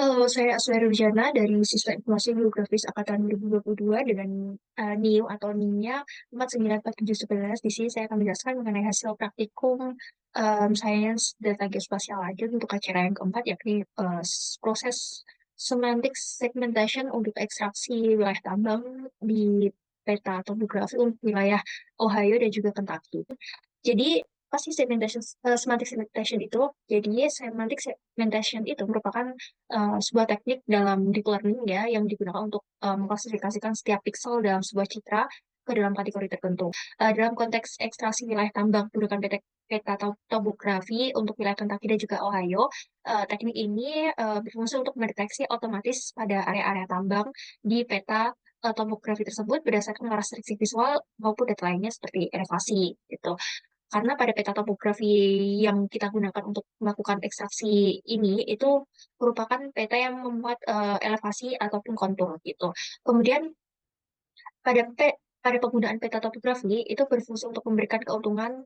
Halo, saya Aswari Rujana dari Siswa Informasi Geografis Angkatan 2022 dengan NIU atau NIM-nya 4947111. Di sini saya akan menjelaskan mengenai hasil praktikum Science Data Geospatial Lanjut untuk acara yang keempat, yakni proses semantic segmentation untuk ekstraksi wilayah tambang di peta topografi untuk wilayah Ohio dan juga Kentucky. Jadi pasti semantic segmentation itu, jadi semantic segmentation itu merupakan sebuah teknik dalam deep learning ya yang digunakan untuk mengklasifikasikan setiap pixel dalam sebuah citra ke dalam kategori tertentu. Dalam konteks ekstraksi wilayah tambang menggunakan peta topografi untuk wilayah Kentucky dan juga Ohio, teknik ini berfungsi untuk mendeteksi otomatis pada area-area tambang di peta topografi tersebut berdasarkan restriksi visual maupun data lainnya seperti elevasi gitu. Karena pada peta topografi yang kita gunakan untuk melakukan ekstraksi ini itu merupakan peta yang memuat elevasi ataupun kontur gitu. Kemudian pada penggunaan peta topografi itu berfungsi untuk memberikan keuntungan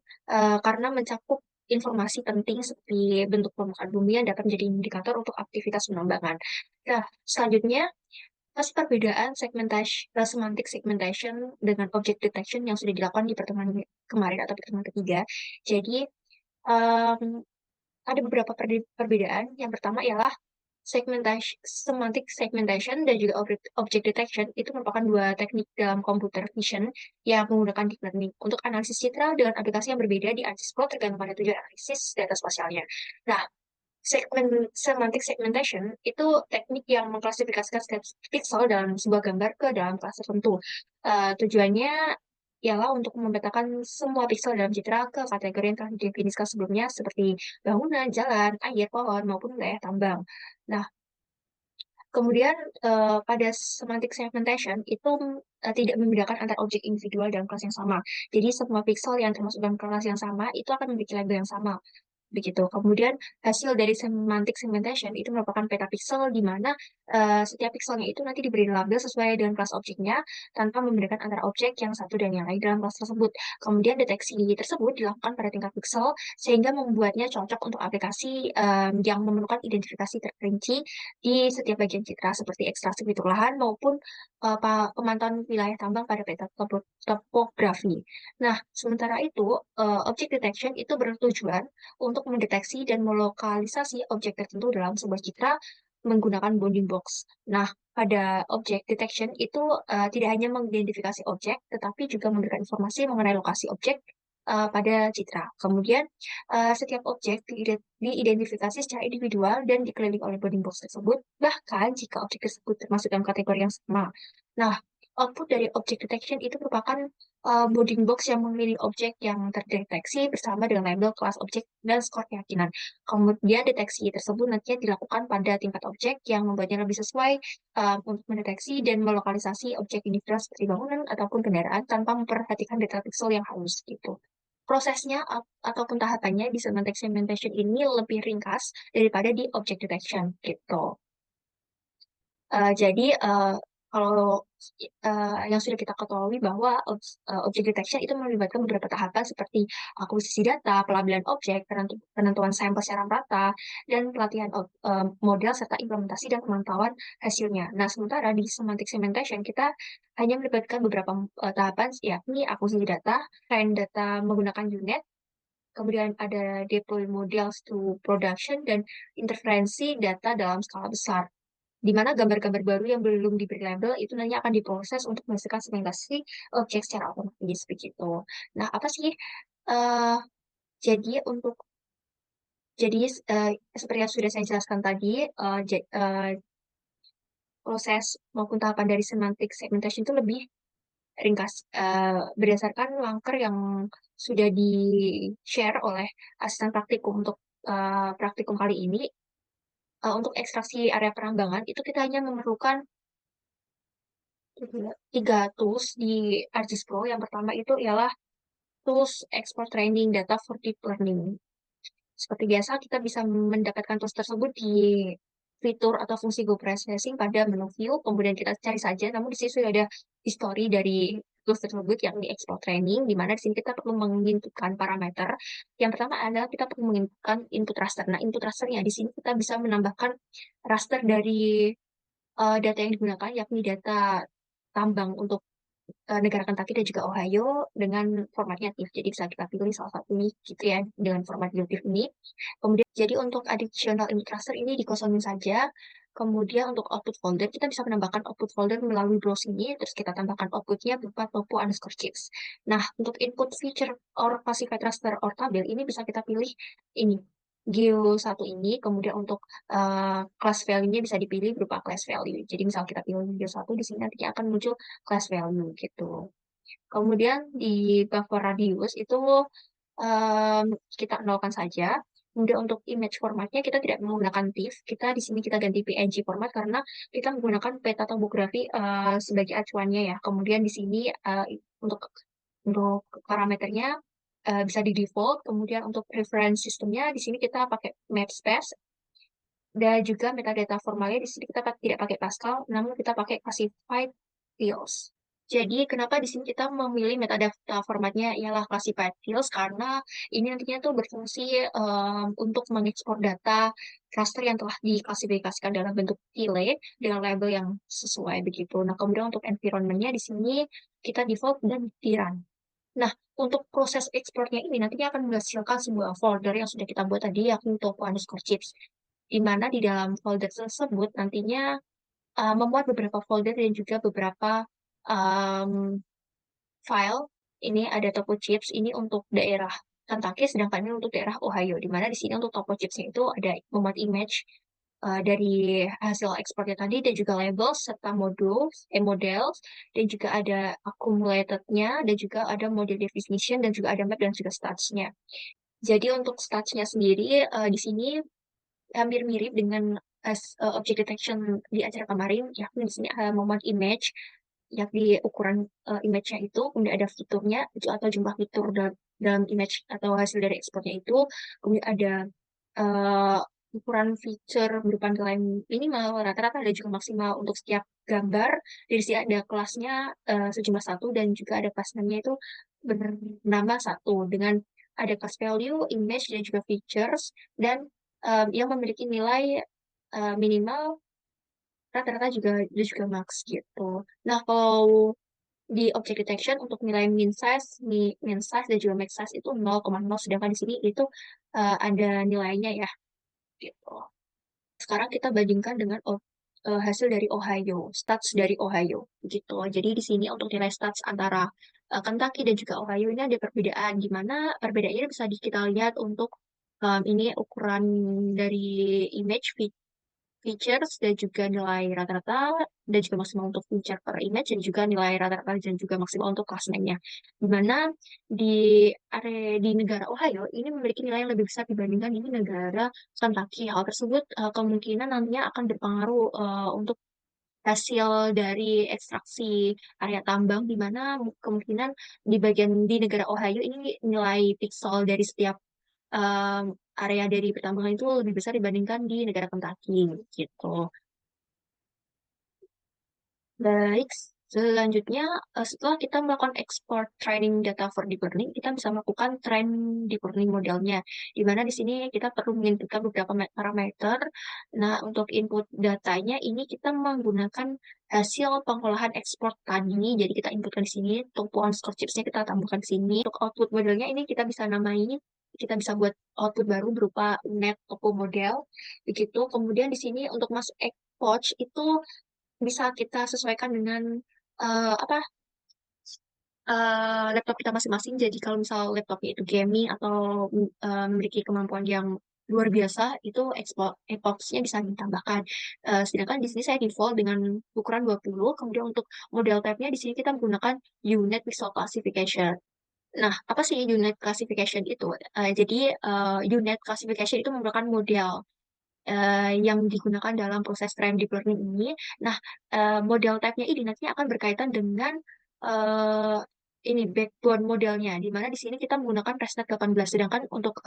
karena mencakup informasi penting seperti bentuk permukaan bumi yang dapat menjadi indikator untuk aktivitas penambangan. Nah, selanjutnya pas perbedaan semantic segmentation dengan object detection yang sudah dilakukan di pertemuan kemarin atau pertemuan ketiga. Jadi, em, ada beberapa perbedaan. Yang pertama ialah semantic segmentation dan juga object detection itu merupakan dua teknik dalam computer vision yang menggunakan deep learning untuk analisis citra dengan aplikasi yang berbeda di ArcGIS tergantung pada tujuan analisis data spasialnya. Nah, semantic segmentation itu teknik yang mengklasifikasikan setiap pixel dalam sebuah gambar ke dalam kelas tertentu. Tujuannya ialah untuk memetakan semua pixel dalam citra ke kategori yang telah didefinisikan sebelumnya seperti bangunan, jalan, air, pohon, maupun wilayah tambang. Nah, kemudian pada semantic segmentation itu tidak membedakan antar objek individual dalam kelas yang sama. Jadi semua pixel yang termasuk dalam kelas yang sama itu akan memiliki label yang sama begitu. Kemudian hasil dari semantic segmentation itu merupakan peta pixel di mana setiap pixelnya itu nanti diberi label sesuai dengan kelas objeknya tanpa membedakan antara objek yang satu dan yang lain dalam kelas tersebut. Kemudian deteksi tersebut dilakukan pada tingkat pixel sehingga membuatnya cocok untuk aplikasi yang memerlukan identifikasi terperinci di setiap bagian citra seperti ekstraksi fitur lahan maupun pemantauan wilayah tambang pada peta topografi. Nah, sementara itu, object detection itu bertujuan untuk mendeteksi dan melokalisasi objek tertentu dalam sebuah citra menggunakan bounding box. Nah, pada object detection itu tidak hanya mengidentifikasi objek, tetapi juga memberikan informasi mengenai lokasi objek pada citra. Kemudian, setiap objek diidentifikasi secara individual dan dikelilingi oleh bounding box tersebut, bahkan jika objek tersebut termasuk dalam kategori yang sama. Nah, output dari object detection itu merupakan bounding box yang mengelilingi objek yang terdeteksi bersama dengan label kelas objek dan skor keyakinan. Kemudian deteksi tersebut nantinya dilakukan pada tingkat objek yang membuatnya lebih sesuai untuk mendeteksi dan melokalisasi objek individual seperti bangunan ataupun kendaraan tanpa memperhatikan detail pixel yang halus gitu. Prosesnya ataupun tahapannya di semantic segmentation ini lebih ringkas daripada di object detection gitu. Jadi kalau yang sudah kita ketahui bahwa object detection itu melibatkan beberapa tahapan seperti akuisisi data, pelabelan objek, penentuan sampel secara merata, dan pelatihan model serta implementasi dan pemantauan hasilnya. Nah, sementara di semantic segmentation kita hanya melibatkan beberapa tahapan yakni akuisisi data, train data menggunakan UNet, kemudian ada deploy models to production dan interferensi data dalam skala besar di mana gambar-gambar baru yang belum diberi label itu nanti akan diproses untuk menghasilkan segmentasi objek secara otomatis begitu. Nah, apa sih eh jadi untuk jadi seperti yang sudah saya jelaskan tadi, proses maupun tahapan dari semantic segmentation itu lebih ringkas berdasarkan langkah yang sudah di-share oleh asisten praktikum untuk praktikum kali ini. Untuk ekstraksi area penambangan itu kita hanya memerlukan tiga tools di ArcGIS Pro. Yang pertama itu ialah tools export training data for deep learning. Seperti biasa, kita bisa mendapatkan tools tersebut di fitur atau fungsi Go Processing pada menu view, kemudian kita cari saja, namun di sini sudah ada history dari tools tersebut yang di export training, di mana di sini kita perlu menginputkan parameter. Yang pertama adalah kita perlu menginputkan input raster. Nah, input rasternya di sini kita bisa menambahkan raster dari data yang digunakan, yakni data tambang untuk negara Kentucky dan juga Ohio dengan formatnya TIFF. Jadi bisa kita pilih salah satu nih gitu ya dengan format TIFF ini. Kemudian jadi untuk additional input raster ini dikosongin saja. Kemudian untuk output folder kita bisa menambahkan output folder melalui browse ini, terus kita tambahkan outputnya berupa topo underscore chips. Nah, untuk input feature or classified raster or tabel ini bisa kita pilih ini Geo satu ini, kemudian untuk class value-nya bisa dipilih berupa class value. Jadi misal kita pilih Geo satu di sini nantinya akan muncul class value gitu. Kemudian di buffer radius itu kita nolkan saja. Kemudian untuk image formatnya kita tidak menggunakan TIFF. Kita di sini kita ganti PNG format karena kita menggunakan peta tomografi sebagai acuannya ya. Kemudian di sini untuk parameternya bisa di default. Kemudian untuk reference sistemnya di sini kita pakai MapSpace dan juga metadata formalnya di sini kita tidak pakai Pascal, namun kita pakai classified fields. Jadi kenapa di sini kita memilih metadata formatnya ialah classified fields karena ini nantinya tuh berfungsi untuk mengekspor data raster yang telah diklasifikasikan dalam bentuk delay dengan label yang sesuai begitu. Nah, kemudian untuk environment-nya di sini kita default dan di run. Nah, untuk proses ekspornya ini nantinya akan menghasilkan sebuah folder yang sudah kita buat tadi, yakni topo underscore chips. Di mana di dalam folder tersebut nantinya memuat beberapa folder dan juga beberapa um, file. Ini ada topo chips, ini untuk daerah Kentucky, sedangkan ini untuk daerah Ohio. Di mana di sini untuk topo chipsnya itu ada memuat image dari hasil ekspornya tadi dan juga label serta model dan juga ada accumulated-nya dan juga ada model definition dan juga ada map dan juga stats-nya. Jadi untuk stats-nya sendiri di sini hampir mirip dengan object detection di acara kemarin, yakni di sini memuat image, yakni ukuran image-nya itu, kemudian ada fiturnya itu atau jumlah fitur dalam image atau hasil dari ekspornya itu, kemudian ada uh, ukuran feature berupa nilai minimal, rata-rata ada juga maksimal untuk setiap gambar. Dari sini ada kelasnya sejumlah satu dan juga ada kelas namanya itu bernama satu dengan ada class value, image dan juga features dan yang memiliki nilai minimal rata-rata juga max gitu. Nah, kalau di object detection untuk nilai min size dan juga max size itu 0,0 sedangkan di sini itu ada nilainya ya gitu. Sekarang kita bandingkan dengan hasil dari Ohio, stats dari Ohio gitu. Jadi di sini untuk nilai stats antara Kentucky dan juga Ohio ini ada perbedaan di mana perbedaannya bisa kita lihat untuk ini ukuran dari image features dan juga nilai rata-rata dan juga maksimal untuk feature per image dan juga nilai rata-rata dan juga maksimal untuk class name-nya. Di mana di area di negara Ohio ini memiliki nilai yang lebih besar dibandingkan ini negara Kentucky. Hal tersebut kemungkinan nantinya akan berpengaruh untuk hasil dari ekstraksi area tambang di mana kemungkinan di bagian di negara Ohio ini nilai pixel dari setiap um, area dari pertambangan itu lebih besar dibandingkan di negara Kentucky gitu. Baik, selanjutnya setelah kita melakukan export training data for deep learning, kita bisa melakukan train deep learning modelnya. Di mana di sini kita perlu menginputkan beberapa parameter. Nah, untuk input datanya ini kita menggunakan hasil pengolahan export tadi. Jadi kita inputkan di sini, topo underscore chipsnya kita tambahkan di sini. Untuk output modelnya ini kita bisa namai, kita bisa buat output baru berupa net topo model. Begitu. Kemudian di sini untuk masuk export itu bisa kita sesuaikan dengan apa laptop kita masing-masing. Jadi kalau misal laptopnya itu gaming atau memiliki kemampuan yang luar biasa, itu epoxnya bisa ditambahkan. Sedangkan di sini saya default dengan ukuran 20. Kemudian untuk model type-nya di sini kita menggunakan unit pixel classification. Nah, apa sih unit classification itu? Jadi unit classification itu merupakan model yang digunakan dalam proses train deep learning ini. Nah, model type-nya ini nantinya akan berkaitan dengan eh, ini backbone modelnya, di mana di sini kita menggunakan ResNet 18, sedangkan untuk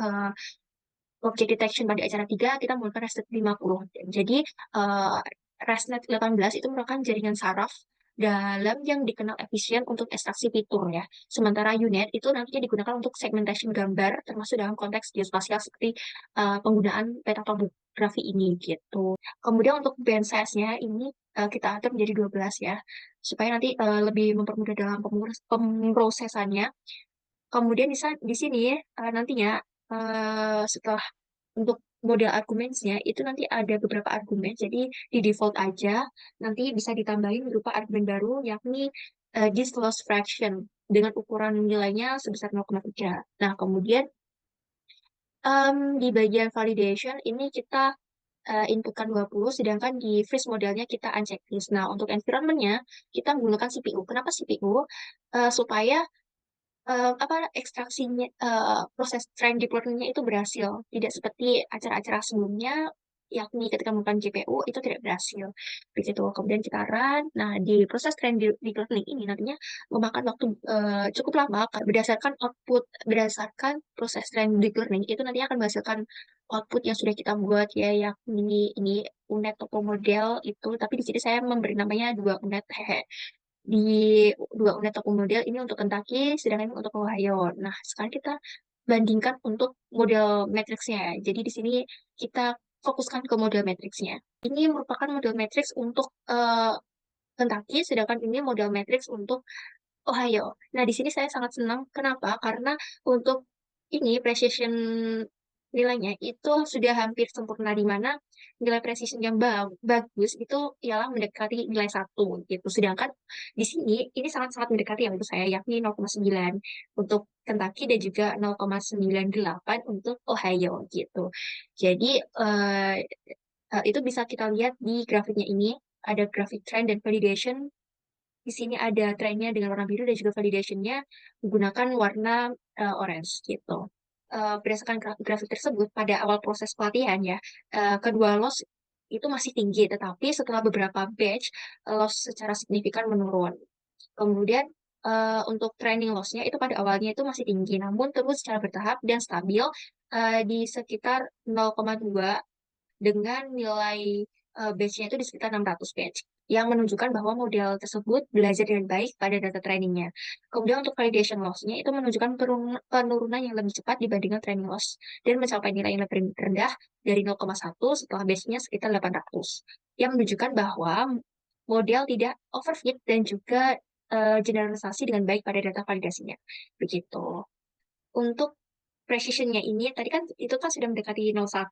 object detection pada acara 3 kita menggunakan ResNet 50. Jadi, eh, ResNet 18 itu merupakan jaringan saraf dalam yang dikenal efisien untuk ekstraksi fitur ya. Sementara UNet itu nantinya digunakan untuk segmentation gambar, termasuk dalam konteks geospasial seperti penggunaan peta topografi ini gitu. Kemudian untuk band size-nya ini kita atur menjadi 12 ya, supaya nanti lebih mempermudah dalam pemrosesannya. Kemudian di sini nantinya setelah untuk model argumensnya itu nanti ada beberapa argumen, jadi di default aja nanti bisa ditambahin berupa argumen baru yakni this loss fraction dengan ukuran nilainya sebesar 0,3. Nah, kemudian di bagian validation ini kita inputkan 20, sedangkan di freeze modelnya kita uncheck list. Nah, untuk environment-nya kita menggunakan CPU. Kenapa CPU? Supaya apa ekstraksinya proses trend deep learning-nya itu berhasil, tidak seperti acara-acara sebelumnya yakni ketika menggunakan GPU itu tidak berhasil begitu. Kemudian kita run. Nah, di proses trend deep learning ini nantinya memakan waktu cukup lama berdasarkan proses trend deep learning itu nanti akan menghasilkan output yang sudah kita buat ya, yakni ini UNet topo model itu, tapi di sini saya memberi namanya dua UNet hehe, di dua unit toko model ini untuk Kentucky, sedangkan ini untuk Ohio. Nah, sekarang kita bandingkan untuk model matriksnya ya. Jadi di sini kita fokuskan ke model matriksnya. Ini merupakan model matriks untuk Kentucky, sedangkan ini model matriks untuk Ohio. Nah, di sini saya sangat senang. Kenapa? Karena untuk ini precision nilainya itu sudah hampir sempurna, di mana nilai precision yang bagus itu ialah mendekati nilai satu gitu. Sedangkan di sini ini sangat-sangat mendekati yang menurut saya, yakni 0,9 untuk Kentucky dan juga 0,98 untuk Ohio gitu. Jadi itu bisa kita lihat di grafiknya ini. Ada grafik trend dan validation. Di sini ada trennya dengan warna biru dan juga validationnya menggunakan warna orange gitu. Berdasarkan grafik tersebut, pada awal proses pelatihan ya, kedua loss itu masih tinggi, tetapi setelah beberapa batch, loss secara signifikan menurun. Kemudian untuk training loss-nya itu pada awalnya itu masih tinggi, namun terus secara bertahap dan stabil di sekitar 0,2 dengan nilai batch-nya itu di sekitar 600 batch, yang menunjukkan bahwa model tersebut belajar dengan baik pada data trainingnya. Kemudian untuk validation loss-nya itu menunjukkan penurunan yang lebih cepat dibandingkan training loss dan mencapai nilai yang lebih rendah dari 0,1 setelah batch-nya sekitar 800, yang menunjukkan bahwa model tidak overfit dan juga generalisasi dengan baik pada data validasinya. Begitu. Untuk precisionnya ini tadi kan itu kan sudah mendekati 0,1,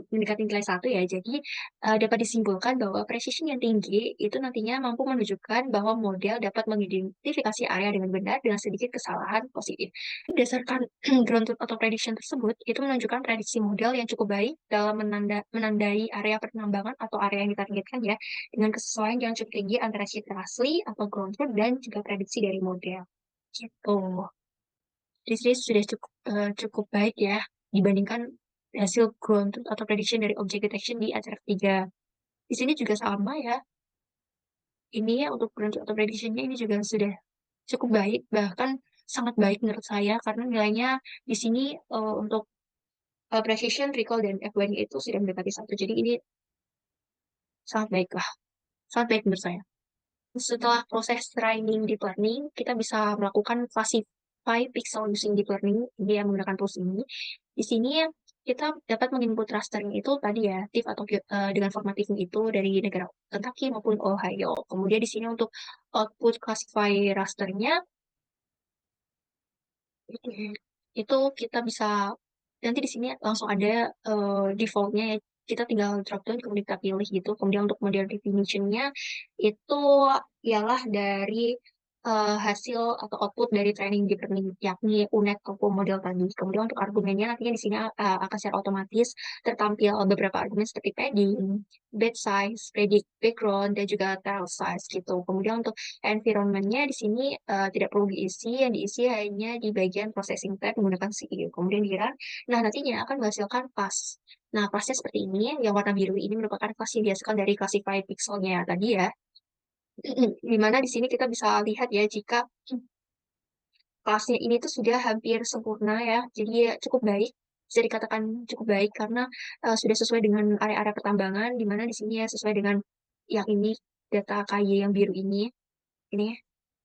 mendekati nilai satu ya. Jadi dapat disimpulkan bahwa precision yang tinggi itu nantinya mampu menunjukkan bahwa model dapat mengidentifikasi area dengan benar dengan sedikit kesalahan positif. Berdasarkan ground truth atau prediction tersebut, itu menunjukkan prediksi model yang cukup baik dalam menandai area penambangan atau area yang ditargetkan ya, dengan kesesuaian yang cukup tinggi antara citra asli atau ground truth dan juga prediksi dari model. Gitu. Jadi sini sudah cukup baik ya dibandingkan hasil ground truth atau prediction dari object detection di acara ketiga. Di sini juga sama ya. Ini ya untuk ground truth atau predictionnya ini juga sudah cukup baik, bahkan sangat baik menurut saya karena nilainya di sini untuk precision, recall, dan FY itu sudah mendekati satu. Jadi ini sangat baik lah, sangat baik menurut saya. Setelah proses training deep learning, kita bisa melakukan classify pixel using deep learning, ini yang menggunakan tools ini. Di sini kita dapat menginput rasternya itu tadi ya, TIFF atau dengan format TIFF itu dari negara Kentucky maupun Ohio. Kemudian di sini untuk output classify rasternya, itu kita bisa nanti di sini langsung ada defaultnya ya, kita tinggal drop down kemudian kita pilih gitu. Kemudian untuk model definitionnya itu ialah dari hasil atau output dari training deep learning yakni UNet atau model tadi. Kemudian untuk argumennya nantinya di sini akan secara otomatis tertampil beberapa argumen seperti padding, batch size, predict background, dan juga tile size gitu. Kemudian untuk environment-nya di sini tidak perlu diisi, yang diisi hanya di bagian processing tab menggunakan CPU. Kemudian di run, nah nantinya akan menghasilkan class. Nah, kelasnya seperti ini, yang warna biru ini merupakan kelas yang dihasilkan dari classified pixelnya tadi ya. Di mana di sini kita bisa lihat ya, jika kelasnya ini tuh sudah hampir sempurna ya, jadi ya cukup baik, bisa dikatakan cukup baik karena sudah sesuai dengan area-area pertambangan, di mana di sini ya sesuai dengan yang ini, data KY yang biru ini. Ini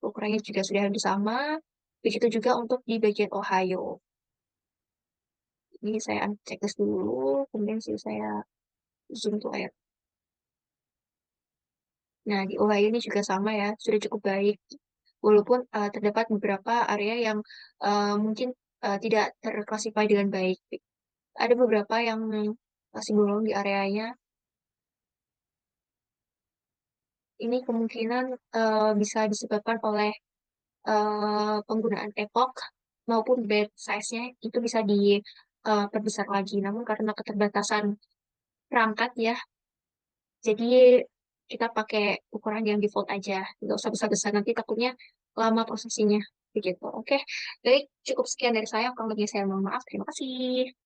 ukurannya juga sudah hampir sama. Begitu juga untuk di bagian Ohio. Ini saya checklist dulu, kemudian sih saya zoom to layar. Nah, di Ohio ini juga sama ya, sudah cukup baik. Walaupun terdapat beberapa area yang mungkin tidak terklasifikasi dengan baik. Ada beberapa yang masih bolong di areanya. Ini kemungkinan bisa disebabkan oleh penggunaan epox maupun bed size-nya itu bisa diperbesar lagi. Namun karena keterbatasan perangkat ya, jadi kita pakai ukuran yang default aja. Nggak usah besar-besar, nanti takutnya lama prosesinya. Begitu. Oke, baik. Cukup sekian dari saya. Kalau lebih saya mohon maaf. Terima kasih.